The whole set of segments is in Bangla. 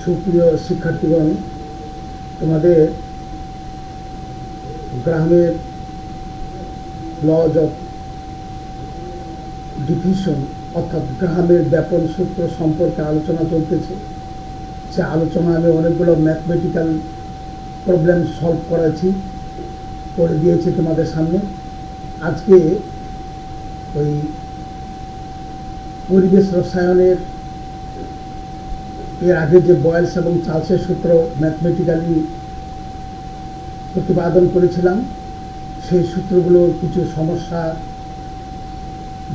সুপ্রিয় শিক্ষার্থীগণ, তোমাদের গ্রামের লজ অফ ডিভিশন অর্থাৎ গ্রামের ব্যাপন সূত্র সম্পর্কে আলোচনা চলতেছে। সে আলোচনা আমি অনেকগুলো ম্যাথমেটিক্যাল প্রবলেম সলভ করে দিয়েছি তোমাদের সামনে। আজকে ওই পরিবেশ রসায়নের এর আগে যে বয়েলস এবং চার্লসের সূত্র ম্যাথমেটিক্যালি প্রতিপাদন করেছিলাম, সেই সূত্রগুলোর কিছু সমস্যা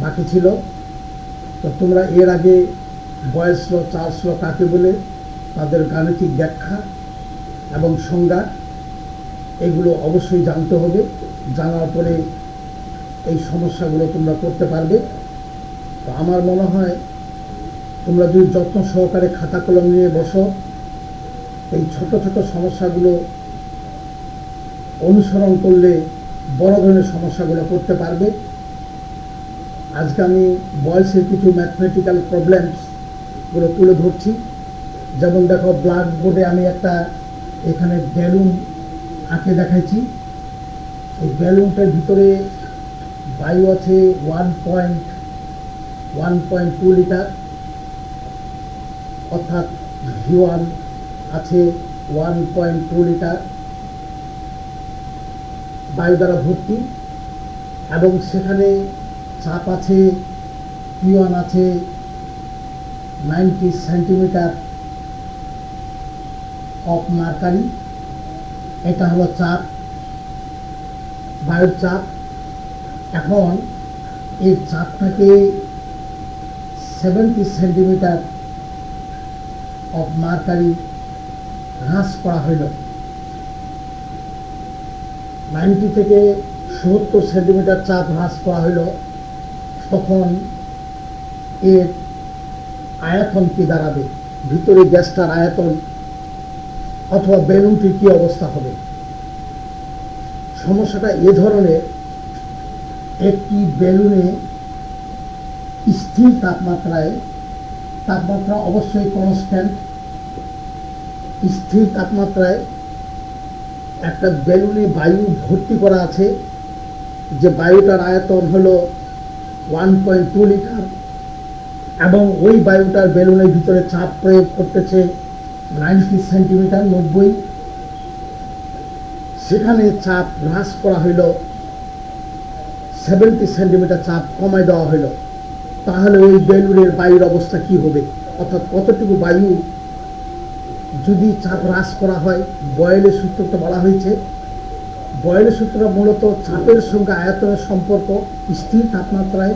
বাকি ছিল। তো তোমরা এর আগে বয়েলস ল, চার্লস ল কাকে বলে, তাদের গাণিতিক ব্যাখ্যা এবং সংজ্ঞা এগুলো অবশ্যই জানতে হবে। জানার পরে এই সমস্যাগুলো তোমরা করতে পারবে। তো আমার মনে হয় তোমরা যদি যত্ন সহকারে খাতা কলম নিয়ে বসো, এই ছোট ছোট সমস্যাগুলো অনুসরণ করলে বড় ধরনের সমস্যাগুলো করতে পারবে। আজকে আমি বয়েলসের কিছু ম্যাথমেটিক্যাল প্রবলেমসগুলো তুলে ধরছি। যেমন দেখো, ব্ল্যাক বোর্ডে আমি একটা এখানে বেলুন আঁকে দেখাইছি। এই বেলুনটার ভিতরে বায়ু আছে 1.2 লিটার, অর্থাৎ V1 আছে 1.2 লিটার বায়ু দ্বারা ভর্তি, এবং সেখানে চাপ আছে P1 আছে 90 সেন্টিমিটার অফ মার্কারি। এটা হলো চাপ, বায়ুর চাপ। এখন এই চাপটাকে 70 সেন্টিমিটার অফ মার্কারি হ্রাস করা হইল। 90 থেকে 70 সেন্টিমিটার চাপ হ্রাস করা হইল। তখন এর আয়তন কি দাঁড়াবে, ভিতরে গ্যাসটার আয়তন অথবা বেলুনটির কি অবস্থা হবে? সমস্যাটা এ ধরনের, একটি বেলুনে স্থির তাপমাত্রা অবশ্যই কনস্ট্যান্ট, স্থির তাপমাত্রায় একটা বেলুনে বায়ু ভর্তি করা আছে, যে বায়ুটার আয়তন হলো 1.2 লিটার, এবং ওই বায়ুটার বেলুনের ভিতরে চাপ প্রয়োগ করতেছে 90 সেন্টিমিটার, 90। সেখানে চাপ হ্রাস করা হইল, 70 সেন্টিমিটার চাপ কমায় দেওয়া হইল। তাহলে ওই বেলুনের বায়ুর অবস্থা কি হবে, অর্থাৎ কতটুকু বায়ু যদি চাপ হ্রাস করা হয়? বয়েলের সূত্রটা বলা হয়েছে। বয়েলের সূত্রটা মূলত চাপের সঙ্গে আয়তনের সম্পর্ক। স্থির তাপমাত্রায়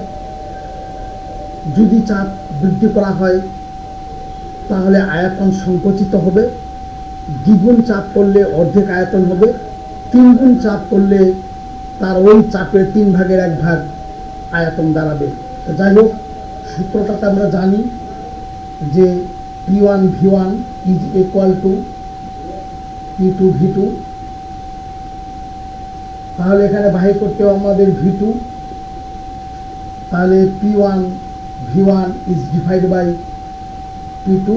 যদি চাপ বৃদ্ধি করা হয় তাহলে আয়তন সংকুচিত হবে, দ্বিগুণ চাপ করলে অর্ধেক আয়তন হবে, 3 গুণ চাপ করলে তার ওই চাপের 3 ভাগের 1 ভাগ আয়তন দাঁড়াবে। তো যাই হোক, সূত্রটাতে আমরা জানি যে P1 V1 is equal to P2 V2। তাহলে এখানে বাহির করতে হবে আমাদের V2। তাহলে P1 V1 is divide by P2।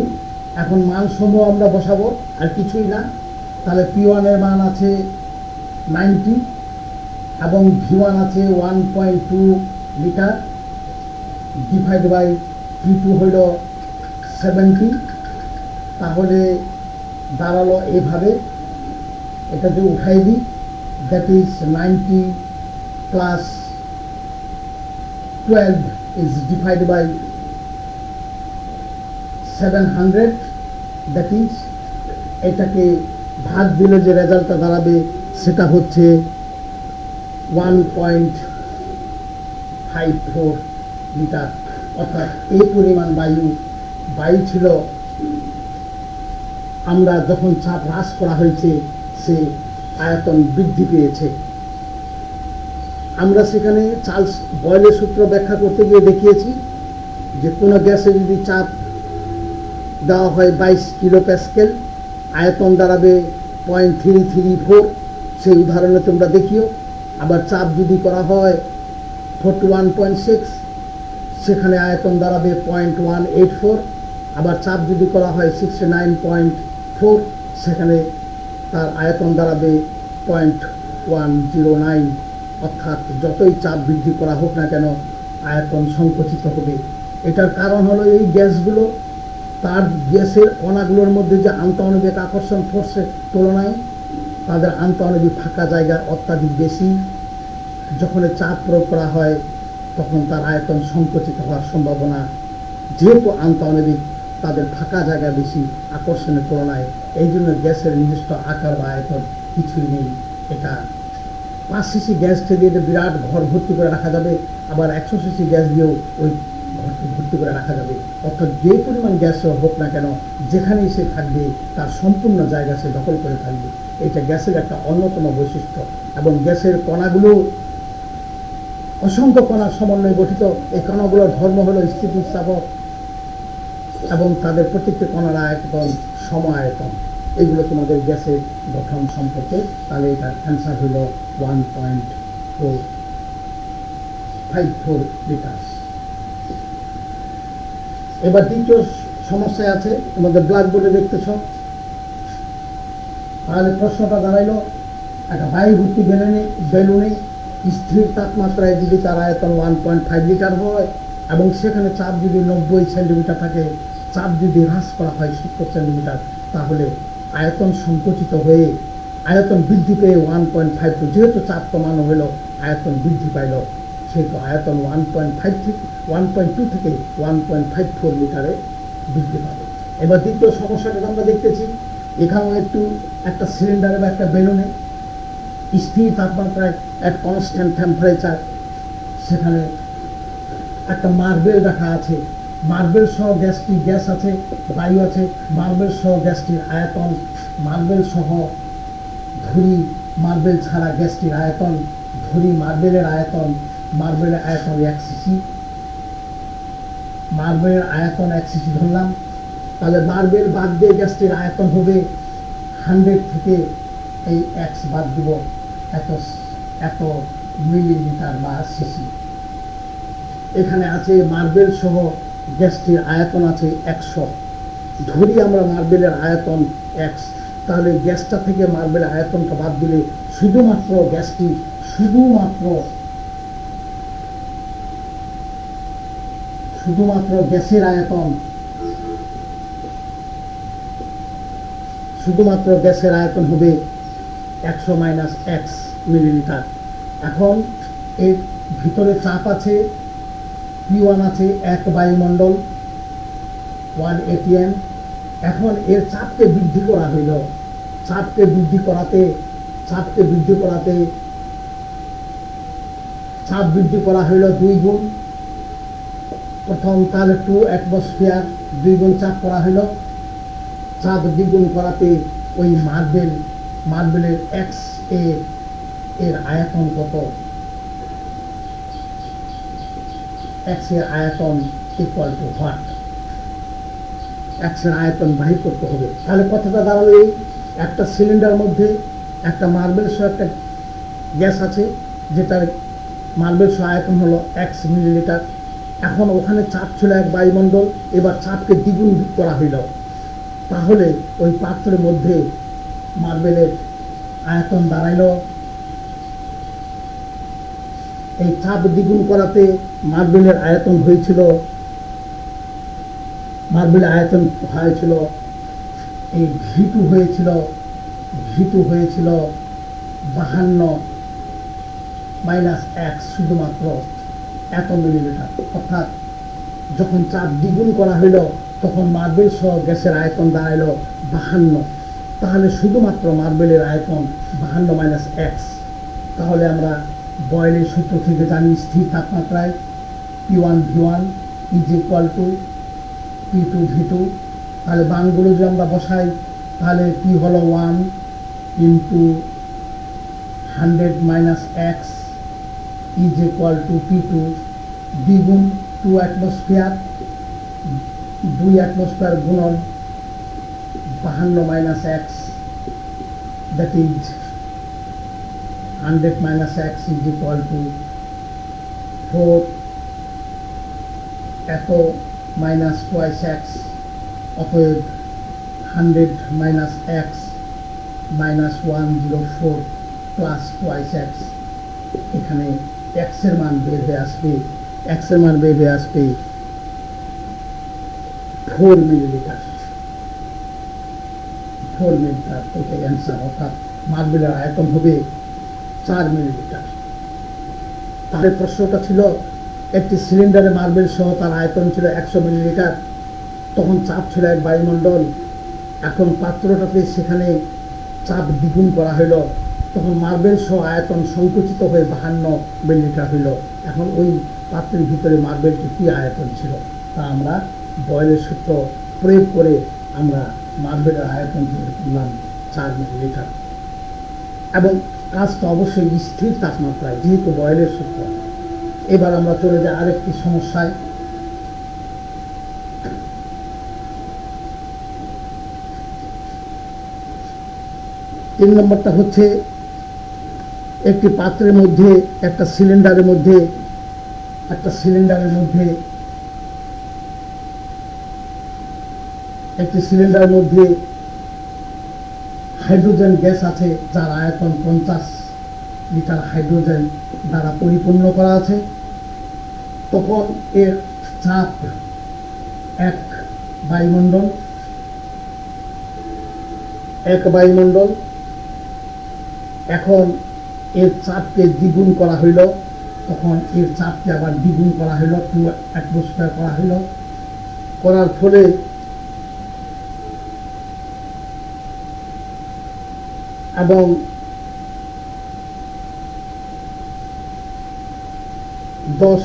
এখন মান সমূহ আমরা বসাবো, আর কিছুই না। তাহলে P1 এর মান আছে 90 এবং V1 আছে 1.2 লিটার, ডিভাইড বাই P2 হইল 70। তাহলে দাঁড়ালো এভাবে, এটা যদি উঠাই দিই, that is 90 plus 12 is divide by 700, that is, এটাকে ভাগ দিলে যে রেজাল্টটা দাঁড়াবে সেটা হচ্ছে 1.54 লিটার। অর্থাৎ এই পরিমাণ বায়ু ছিল আমরা যখন চাপ হ্রাস করা হয়েছে, সে আয়তন বৃদ্ধি পেয়েছে। আমরা সেখানে চার্লস বয়েলের সূত্র ব্যাখ্যা করতে গিয়ে দেখিয়েছি যে কোনো গ্যাসে যদি চাপ দেওয়া হয় 22 কিলো প্যাসকেল, আয়তন দাঁড়াবে 0.334। সেই উদাহরণে তোমরা দেখিও। আবার চাপ যদি করা হয় 41.6, সেখানে আয়তন দাঁড়াবে 0.184। আবার চাপ যদি করা হয় 69.4, সেখানে তার আয়তন দাঁড়াবে 0.109। অর্থাৎ যতই চাপ বৃদ্ধি করা হোক না কেন আয়তন সংকুচিত হবে। এটার কারণ হলো এই গ্যাসগুলো, তার গ্যাসের কণাগুলোর মধ্যে যে আন্তঃআণবিক আকর্ষণ ফোর্সের তুলনায় তাদের আন্তঃআণবিক ফাঁকা জায়গা অত্যাধিক বেশি। যখন চাপ প্রয়োগ করা হয় তখন তার আয়তন সংকুচিত হওয়ার সম্ভাবনা, যেহেতু আন্তঃআণবিক তাদের ফাঁকা জায়গা বেশি আকর্ষণের তুলনায়, এই জন্য গ্যাসের নির্দিষ্ট আকার বা আয়তন কিছুই নেই। এটা 5 সিসি গ্যাস থেকে এটা বিরাট ঘর ভর্তি করে রাখা যাবে, আবার 100 সিসি গ্যাস দিয়েও ওই ঘরটি ভর্তি করে রাখা যাবে। অর্থাৎ যে পরিমাণ গ্যাস হোক না কেন যেখানেই সে থাকবে তার সম্পূর্ণ জায়গা সে দখল করে থাকবে। এটা গ্যাসের একটা অন্যতম বৈশিষ্ট্য। এবং গ্যাসের কণাগুলো অসংখ্য কণার সমন্বয়ে গঠিত। এই কণাগুলোর ধর্ম হলো স্থিতিস্থাপক এবং তাদের প্রত্যেকটি কণার আয়তন সম আয়তন। এগুলো তোমাদের গ্যাসের গঠন সম্পর্কে। তাহলে এটার অ্যান্সার হলো 1.454 লিটার। এবার দ্বিতীয় সমস্যা আছে, তোমাদের ব্ল্যাকবোর্ডে দেখতেছ। তাহলে প্রশ্নটা দাঁড়াইলো, একটা বায়ু ভর্তি বেলুনে স্থির তাপমাত্রায় যদি তার আয়তন 1.5 লিটার হয় এবং সেখানে চাপ যদি 90 সেন্টিমিটার থাকে, চাপ যদি হ্রাস করা হয় 70 সেন্টিমিটার, তাহলে আয়তন সংকুচিত হয়ে আয়তন বৃদ্ধি পেয়ে 1.52, যেহেতু চাপ কমানো হলো আয়তন বৃদ্ধি পাইল, সেহেতু আয়তন 1.2 থেকে 1.54 লিটারে বৃদ্ধি পাবে। এবার দ্বিতীয় সমস্যাটা আমরা দেখতেছি, এখানেও একটা সিলিন্ডারে বা একটা বেলুনে স্থির তাপমাত্রায় এক কনস্ট্যান্ট টেম্পারেচার, সেখানে একটা মার্বেল রাখা আছে। মার্বেল সহ গ্যাসটি গ্যাস আছে, বায়ু আছে। মার্বেল সহ গ্যাসটির আয়তন, মার্বেল সহ ধরি মার্বেল ছাড়া গ্যাসটির আয়তন, ধরি মার্বেলের আয়তন, মার্বেলের আয়তন 1 সিসি, মার্বেলের আয়তন 1 সিসি ধরলাম। তাহলে মার্বেল বাদ দিয়ে গ্যাসটির আয়তন হবে 100 থেকে এই x বাদ দিব, এত মিলিলিটার বা সিসি। এখানে আছে মার্বেল সহ গ্যাসটির আয়তন আছে 100। ধরি আমরা মার্বেলের আয়তন x, তাহলে গ্যাসটা থেকে মার্বেলের আয়তনটা বাদ দিলে শুধুমাত্র গ্যাসটি শুধুমাত্র গ্যাসের আয়তন হবে 100 মাইনাস x মিলিলিটার। এখন এর ভিতরে চাপ আছে P1 আছে 1 বায়ুমণ্ডল 1 atm। এখন এর চাপকে বৃদ্ধি করা হইল, চাপকে বৃদ্ধি করাতে চাপ বৃদ্ধি করা হইল 2 গুণ। প্রথম তাহলে 2 অ্যাটমসফিয়ার, 2 গুণ চাপ করা হইল। চাপ দ্বিগুণ করাতে ওই মার্বেলের x এর আয়তন কত? x এর আয়তন ইকুয়াল টু হোয়াট? x এর আয়তন বাহির করতে হবে। তাহলে কথাটা দাঁড়ালো এই, একটা সিলিন্ডার মধ্যে একটা মার্বেল সহ একটা গ্যাস আছে, যেটার মার্বেল সহ আয়তন হলো x মিলিলিটার। এখন ওখানে চাপ ছিল 1 বায়ুমণ্ডল, এবার চাপকে দ্বিগুণ করা হইল, তাহলে ওই পাত্রের মধ্যে মার্বেলের আয়তন দাঁড়াইল। এই চাপ দ্বিগুণ করাতে মার্বেলের আয়তন হয়েছিল এই V2 হয়েছিল 52 মাইনাস x, শুধুমাত্র এত মিলিলিটার। অর্থাৎ যখন চাপ দ্বিগুণ করা হইল তখন মার্বেল সহ গ্যাসের আয়তন দাঁড়াইল 52। তাহলে শুধুমাত্র মার্বেলের আয়তন 52 মাইনাস x। তাহলে আমরা বয়েলের সূত্র থেকে জানি স্থির তাপমাত্রায় P1 V1 is equal to P2 V2। তাহলে মানগুলো যদি আমরা বসাই, তাহলে P হলো 1 into 100 minus x is equal to P2 দ্বিগুণ 2 অ্যাটমসফিয়ার, 2 অ্যাটমসফিয়ার গুণন 52 minus x, that is 100 minus x is equal to 4 eto minus twice x অতএব 100 minus x minus 104 plus twice x, এখানে এক্স এর মান বের হয়ে আসবে, এক্স এর মান বের হয়ে আসবে 4 মিলিলিটার। 4 মিলিলিটার এটাই অ্যান্সার, অর্থাৎ মার্বেলের আয়তন হবে 4 মিলিলিটার। তাহলে প্রশ্নটা ছিল একটি সিলিন্ডারে মার্বেল সহ তার আয়তন ছিল 100 মিলিলিটার, তখন চাপ ছিল 1 বায়ুমণ্ডল। এখন পাত্রটাতে সেখানে চাপ দ্বিগুণ করা হইল, তখন মার্বেল সহ আয়তন সংকুচিত হয়ে 52 মিলিলিটার হইল। এখন ওই পাত্রের ভিতরে মার্বেলটি কি আয়তন ছিল তা আমরা বয়েলের সূত্র প্রয়োগ করে আমরা মার্বেলের আয়তন বের করলাম 4 মিলিলিটার। এবং কাজটা অবশ্যই স্থির তাপমাত্রায়, যেহেতু বয়েলের সূত্র। এবার আমরা চলে যাই আরেকটি সমস্যায়। তিন নম্বরটা হচ্ছে একটি পাত্রের মধ্যে একটা সিলিন্ডারের মধ্যে হাইড্রোজেন গ্যাস আছে, যার আয়তন 50 লিটার হাইড্রোজেন দ্বারা পরিপূর্ণ করা আছে। তখন এর চাপ 1 বায়ুমণ্ডল। এখন এর চাপকে দ্বিগুণ করা হইল, তখন এর চাপকে আবার দ্বিগুণ করা হইল, 2 অ্যাটমসফিয়ার করা হইল। করার ফলে এবং 50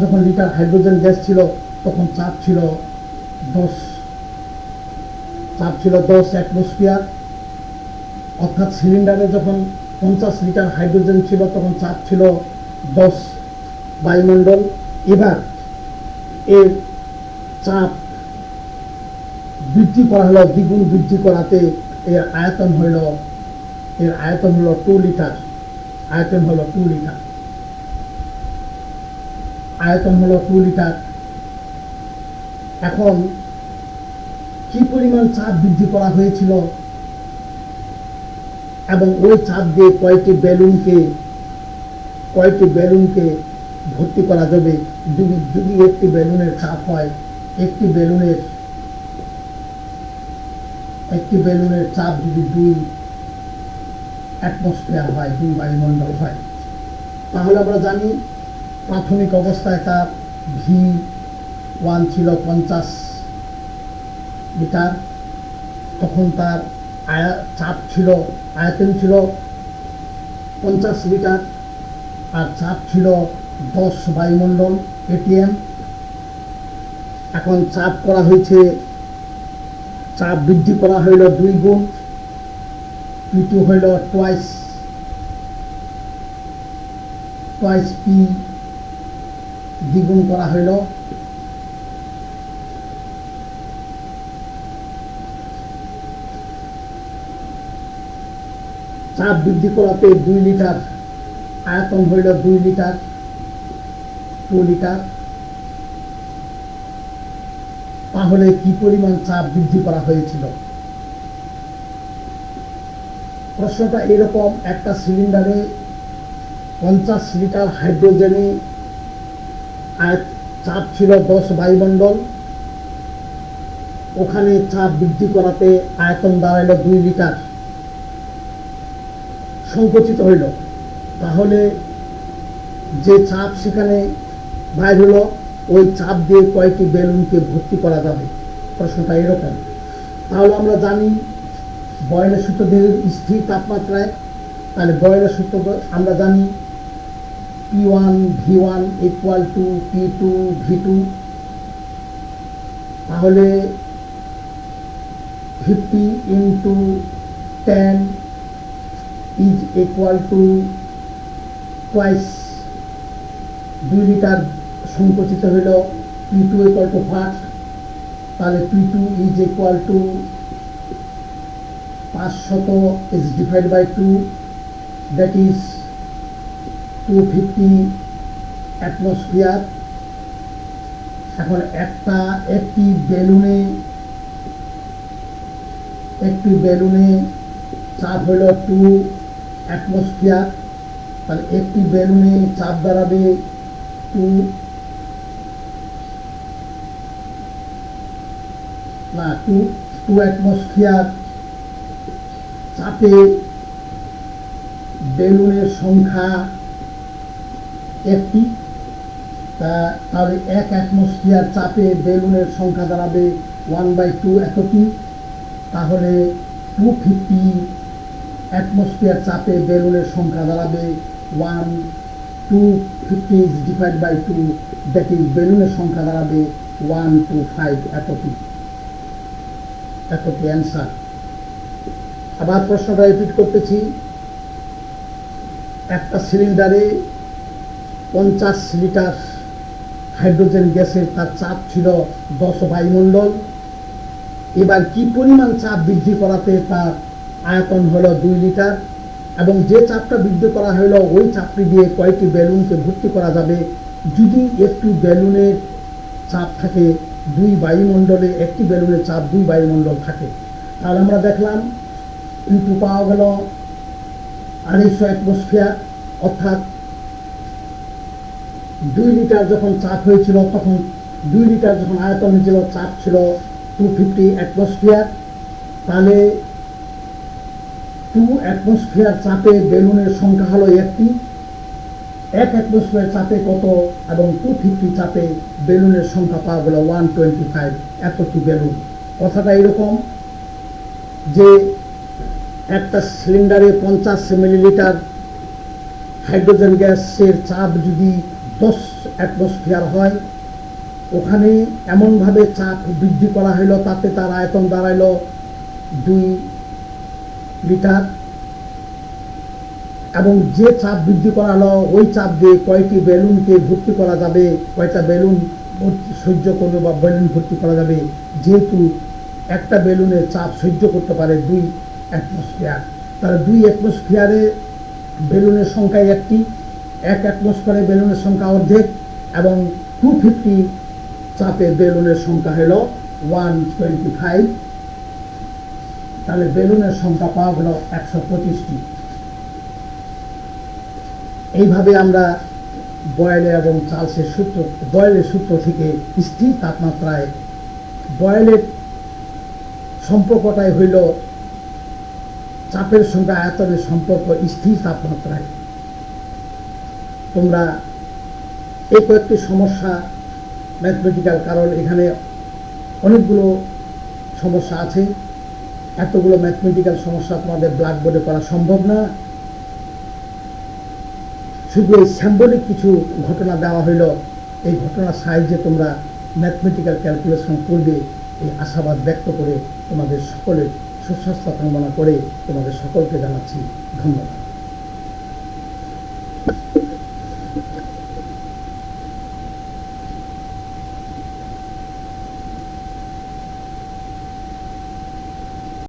যখন লিটার হাইড্রোজেন গ্যাস ছিল, তখন চাপ ছিল 10 অ্যাটমসফিয়ার। অর্থাৎ সিলিন্ডারে যখন 50 লিটার হাইড্রোজেন ছিল, তখন চাপ ছিল 10 বায়ুমণ্ডল। এবার এর চাপ বৃদ্ধি করা হলো, দ্বিগুণ বৃদ্ধি করাতে এর আয়তন হলো 2 লিটার। এখন কি পরিমাণ চাপ বৃদ্ধি করা হয়েছিল এবং ওই চাপ দিয়ে কয়টি বেলুনকে ভর্তি করা যাবে। যদি একটি বেলুনের চাপ হয়, একটি বেলুনের চাপ যদি 2 অ্যাটমসফিয়ার হয়, 2 বায়ুমণ্ডল হয়, তাহলে আমরা জানি প্রাথমিক অবস্থায় তার V1 ছিল 50 লিটার, তখন তার আয়তন ছিল 50 লিটার, আর চাপ ছিল 10 বায়ুমণ্ডল ATM। এখন চাপ বৃদ্ধি করা হইল 2 গুণ, P2 হইল টুয়াইস P, দ্বিগুণ করা হইল। চাপ বৃদ্ধি করাতে 2 লিটার, আয়তন হইল 2 লিটার। তাহলে কি পরিমাণ চাপ বৃদ্ধি করা হয়েছিল? প্রশ্নটা এরকম, একটা সিলিন্ডারে 50 লিটার হাইড্রোজেনে চাপ ছিল 10 বায়ুমণ্ডল, ওখানে চাপ বৃদ্ধি করাতে আয়তন দাঁড়াইল 2 লিটার, সংকুচিত হইল। তাহলে যে চাপ সেখানে বাইর হলো, ওই চাপ দিয়ে কয়টি বেলুনকে ভর্তি করা যাবে? প্রশ্নটা এরকম। তাহলে আমরা জানি বয়েলের সূত্র দিয়ে স্থির তাপমাত্রায়, তাহলে বয়েলের সূত্র আমরা জানি P1 V1 equal to P2 V2। তাহলে 50 into 10 is equal to twice 2 litre সংকুচিত হইল, P2 ইকুয়াল টু 5। তাহলে P2 is equal to 500 is divided by 2, that is 250 atmosphere। এখন একটি বেলুনে চাপ হইল 2 অ্যাটমসফিয়ার, তাহলে একটি বেলুনে চাপ দাঁড়াবে 2 অ্যাটমসফিয়ার। চাপে বেলুনের সংখ্যা একটি, তাহলে 1 অ্যাটমসফিয়ার চাপে বেলুনের সংখ্যা দাঁড়াবে 1/2 এতটি। তাহলে 250 অ্যাটমসফিয়ার চাপে বেলুনের সংখ্যা দাঁড়াবে 250 ডিভাইড বাই 2, দ্যাট ইজ বেলুনের সংখ্যা দাঁড়াবে 125 এতটি অ্যান্সার। আবার প্রশ্নটা রিপিট করতেছি, একটা সিলিন্ডারে 50 লিটার হাইড্রোজেন গ্যাসের তার চাপ ছিল 10 বায়ুমণ্ডল। এবার কি পরিমাণ চাপ বৃদ্ধি করাতে তার আয়তন হলো 2 লিটার, এবং যে চাপটা বৃদ্ধি করা হলো ওই চাপটি দিয়ে কয়টি বেলুনকে ভর্তি করা যাবে। যদি একটি বেলুনের চাপ থাকে 2 বায়ুমণ্ডলে, একটি বেলুনের চাপ 2 বায়ুমণ্ডল থাকে, তাহলে আমরা দেখলাম কিন্তু পাওয়া গেল 250 অ্যাটমসফিয়ার, অর্থাৎ 2 লিটার যখন চাপ হয়েছিল তখন 2 লিটার যখন আয়তন ছিল, চাপ ছিল 250 অ্যাটমসফিয়ার। তাহলে 2 অ্যাটমসফিয়ার চাপে বেলুনের সংখ্যা হলো একটি, 1 অ্যাটমসফিয়ার চাপে কত, এবং 250 চাপে বেলুনের সংখ্যা পাওয়া গেল 125 এতটি বেলুন। কথাটা এরকম যে একটা সিলিন্ডারে 50 মিলিলিটার হাইড্রোজেন গ্যাসের চাপ যদি 10 অ্যাটমসফিয়ার হয়, ওখানে এমনভাবে চাপ বৃদ্ধি করা হলো তাতে তার আয়তন দাঁড়াইল 2 লিটার, এবং যে চাপ বৃদ্ধি করা হলো ওই চাপ দিয়ে কয়টি বেলুনকে ভর্তি করা যাবে, কয়টা বেলুন সহ্য করবে বা বেলুন ভর্তি করা যাবে, যেহেতু একটা বেলুনের চাপ সহ্য করতে পারে 2 অ্যাটমসফিয়ার, তাহলে 2 অ্যাটমসফিয়ারে বেলুনের সংখ্যা একটি, 1 অ্যাটমসফিয়ারে বেলুনের সংখ্যা অর্ধেক, এবং 250 চাপে বেলুনের সংখ্যা হলো 125। তাহলে বেলুনের সংখ্যা পাওয়া গেল 125টি। এইভাবে আমরা বয়েলের এবং চার্লসের সূত্র থেকে স্থির তাপমাত্রায় বয়েলের সম্পর্কটাই হইল চাপের সঙ্গে আয়তনের সম্পর্ক স্থির তাপমাত্রায়। তোমরা এই কয়েকটি সমস্যা ম্যাথমেটিক্যাল, কারণ এখানে অনেকগুলো সমস্যা আছে, এতগুলো ম্যাথমেটিক্যাল সমস্যা তোমাদের ব্ল্যাকবোর্ডে করা সম্ভব না। শুধু এই সিম্বলিক কিছু ঘটনা দেওয়া হইল, এই ঘটনার সাহায্যে তোমরা ম্যাথমেটিক্যাল ক্যালকুলেশন করবে, এই আশাবাদ ব্যক্ত করে তোমাদের সকলের সুস্বাস্থ্য কামনা করে তোমাদের সকলকে জানাচ্ছি ধন্যবাদ।